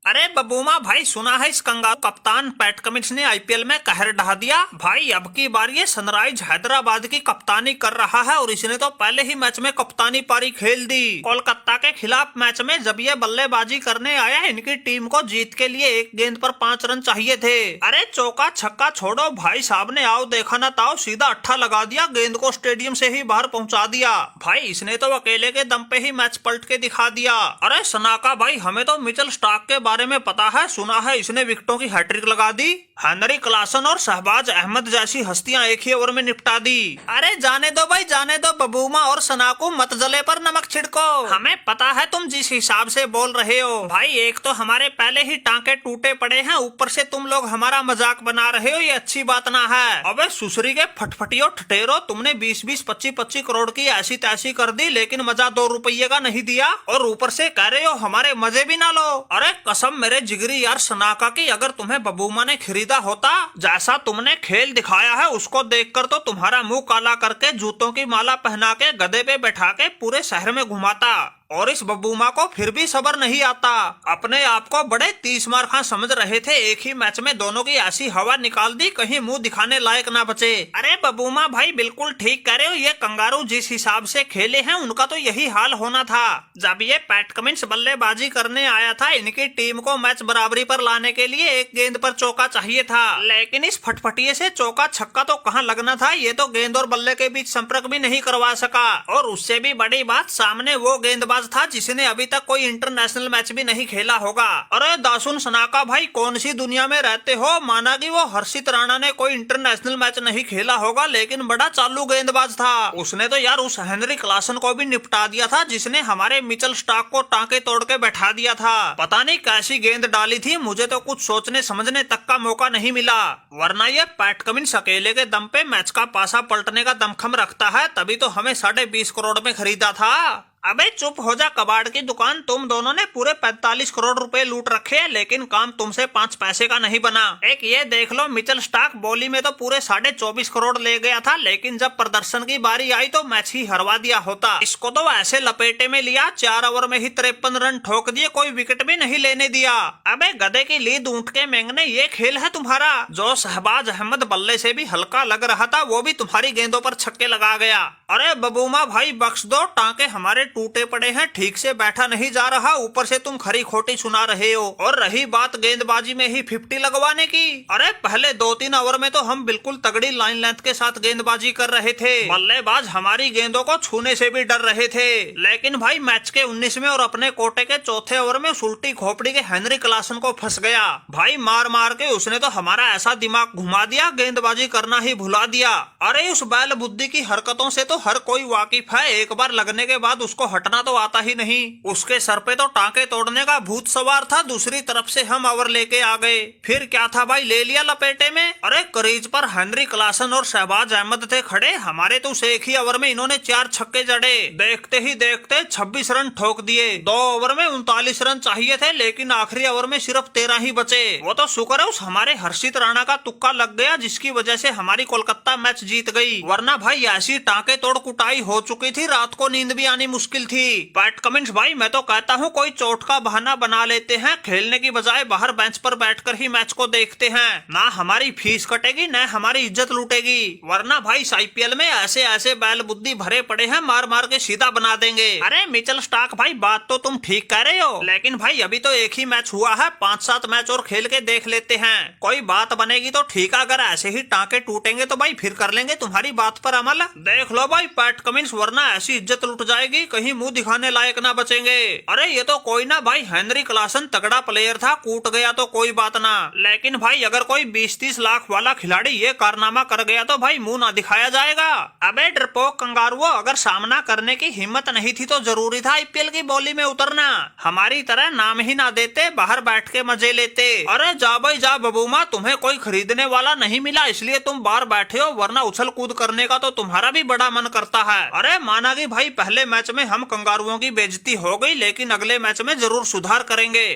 अरे बबूमा भाई, सुना है इस कंगारू कप्तान पैट कमिंस ने आईपीएल में कहर ढहा दिया। भाई अब की बार ये सनराइज हैदराबाद की कप्तानी कर रहा है और इसने तो पहले ही मैच में कप्तानी पारी खेल दी। कोलकाता के खिलाफ मैच में जब ये बल्लेबाजी करने आया, इनकी टीम को जीत के लिए एक गेंद पर 5 रन चाहिए थे। अरे चौका छक्का छोड़ो, भाई साहब ने आओ देखा ना ताओ सीधा अट्ठा लगा दिया, गेंद को स्टेडियम से ही बाहर पहुंचा दिया। भाई इसने तो अकेले के दम पे ही मैच पलट के दिखा दिया। अरे सनाका भाई, हमें तो मिचेल स्टार्क के बारे में पता है, सुना है इसने विकेटों की हैट्रिक लगा दी। हेनरी क्लासन और शहबाज अहमद जैसी हस्तियां एक ही ओवर में निपटा दी। अरे जाने दो भाई जाने दो, बबूमा और सनाको मत जले पर नमक छिड़को। हमें पता है तुम जिस हिसाब से बोल रहे हो। भाई एक तो हमारे पहले ही टांके टूटे पड़े हैं, ऊपर से तुम लोग हमारा मजाक बना रहे हो, ये अच्छी बात ना है। अबे सुसरी के फटफटियो ठटेरो, तुमने 20-20, 25-25 करोड़ की ऐसी तैसी कर दी, लेकिन मजा 2 रुपये का नहीं दिया और ऊपर से कह रहे हो हमारे मजे भी ना लो। अरे कसम मेरे जिगरी यार सनाका की, अगर तुम्हें बबूमा ने खरीदा होता, जैसा तुमने खेल दिखाया है उसको देखकर तो तुम्हारा मुंह काला करके जूतों की माला पहना के गधे पे बैठा के पूरे शहर में घुमाता। और इस बबूमा को फिर भी सब्र नहीं आता। अपने आप को बड़े 30 मार खां समझ रहे थे, एक ही मैच में दोनों की ऐसी हवा निकाल दी कहीं मुंह दिखाने लायक ना बचे। अरे बबूमा भाई बिल्कुल ठीक कह रहे हो, ये कंगारू जिस हिसाब से खेले हैं उनका तो यही हाल होना था। जब ये पैट कमिंस बल्लेबाजी करने आया था, इनकी टीम को मैच बराबरी पर लाने के लिए एक गेंद पर चौका चाहिए था, लेकिन इस फटफटिये से चौका छक्का तो कहाँ लगना था, ये तो गेंद और बल्ले के बीच संपर्क भी नहीं करवा सका। और उससे भी बड़ी बात, सामने वो गेंदबाज था जिसने अभी तक कोई इंटरनेशनल मैच भी नहीं खेला होगा। अरे दासुन सनाका भाई, कौन सी दुनिया में रहते हो। माना कि वो हर्षित राणा ने कोई इंटरनेशनल मैच नहीं खेला होगा, लेकिन बड़ा चालू गेंदबाज था। उसने तो यार उस हेनरी क्लासन को भी निपटा दिया था जिसने हमारे मिचेल स्टार्क को टांके तोड़ के बैठा दिया था। पता नहीं कैसी गेंद डाली थी, मुझे तो कुछ सोचने समझने तक का मौका नहीं मिला। वरना ये पैट कमिंस अकेले के दम पे मैच का पासा पलटने का दमखम रखता है, तभी तो हमें 20.5 करोड़ में खरीदा था। अबे चुप हो जा कबाड़ की दुकान, तुम दोनों ने पूरे 45 करोड़ रुपए लूट रखे हैं, लेकिन काम तुमसे 5 पैसे का नहीं बना। एक ये देख लो, मिचेल स्टार्क बॉली में तो पूरे 24.5 करोड़ ले गया था, लेकिन जब प्रदर्शन की बारी आई तो मैच ही हरवा दिया होता। इसको तो ऐसे लपेटे में लिया, 4 ओवर में ही 53 रन ठोक दिए, कोई विकेट भी नहीं लेने दिया। अबे गधे की लीद ऊंट के मेंगने, ये खेल है तुम्हारा। जो शहबाज अहमद बल्ले से भी हल्का लग रहा था, वो भी तुम्हारी गेंदों पर छक्के लगा गया। अरे बबूमा भाई बख्श दो, टांके हमारे टूटे पड़े हैं, ठीक से बैठा नहीं जा रहा, ऊपर से तुम खरी खोटी सुना रहे हो। और रही बात गेंदबाजी में ही 50 लगवाने की, अरे पहले 2-3 ओवर में तो हम बिल्कुल तगड़ी लाइन लेंथ के साथ गेंदबाजी कर रहे थे, बल्लेबाज हमारी गेंदों को छूने से भी डर रहे थे। लेकिन भाई मैच के 19वें और अपने कोटे के चौथे ओवर में उल्टी खोपड़ी के हेनरी क्लासन को फंस गया। भाई मार मार के उसने तो हमारा ऐसा दिमाग घुमा दिया, गेंदबाजी करना ही भुला दिया। अरे उस बैल बुद्धि की हरकतों से तो हर कोई वाकिफ है, एक बार लगने के बाद उसको हटना तो आता ही नहीं। उसके सर पे तो टांके तोड़ने का भूत सवार था, दूसरी तरफ से हम ओवर लेके आ गए। फिर क्या था भाई, ले लिया लपेटे में। अरे क्रीज पर हेनरी क्लासन और शहबाज अहमद थे खड़े, हमारे तो उस एक ही ओवर में इन्होंने 4 छक्के जड़े। देखते ही देखते 26 रन ठोक दिए। 2 ओवर में 39 रन चाहिए थे, लेकिन आखिरी ओवर में सिर्फ 13 ही बचे। वो तो शुक्र है उस हमारे हर्षित राणा का तुक्का लग गया, जिसकी वजह से हमारी कोलकाता मैच जीत गई, वरना भाई ऐसी टांके तोड़ कुटाई हो चुकी थी, रात को नींद भी आनी मुश्किल थी। पैट कमिंस भाई मैं तो कहता हूँ कोई चोट का बहाना बना लेते हैं, खेलने की बजाय बाहर बेंच पर बैठकर ही मैच को देखते हैं। ना हमारी फीस कटेगी न हमारी इज्जत लूटेगी, वरना भाई इस आईपीएल में ऐसे ऐसे बैल बुद्धि भरे पड़े हैं, मार मार के सीधा बना देंगे। अरे मिचेल स्टार्क भाई बात तो तुम ठीक कह रहे हो, लेकिन भाई अभी तो एक ही मैच हुआ है, 5-7 मैच और खेल के देख लेते हैं, कोई बात बनेगी तो ठीक है। अगर ऐसे ही टांके टूटेंगे तो भाई फिर कर लेंगे तुम्हारी बात पर अमल। देख लो भाई पैट कमिंस, वरना ऐसी इज्जत लुट जाएगी, कहीं मुंह दिखाने लायक ना बचेंगे। अरे ये तो कोई ना भाई, हेनरी क्लासन तगड़ा प्लेयर था, कूट गया तो कोई बात ना, लेकिन भाई अगर कोई 20-30 लाख वाला खिलाड़ी ये कारनामा कर गया तो भाई मुंह ना दिखाया जाएगा। अबे डरपोक कंगारुओ, अगर सामना करने की हिम्मत नहीं थी तो जरूरी था आईपीएल की बोली में उतरना, हमारी तरह नाम ही ना देते, बाहर बैठ के मजे लेते। अरे जा भाई जा बबूमा, तुम्हें कोई खरीदने वाला नहीं मिला इसलिए तुम बाहर बैठे हो, वरना उछल कूद करने का तो तुम्हारा भी बड़ा मन करता है। अरे माना कि भाई पहले मैच में हम कंगारुओं की बेइज्जती हो गई, लेकिन अगले मैच में जरूर सुधार करेंगे।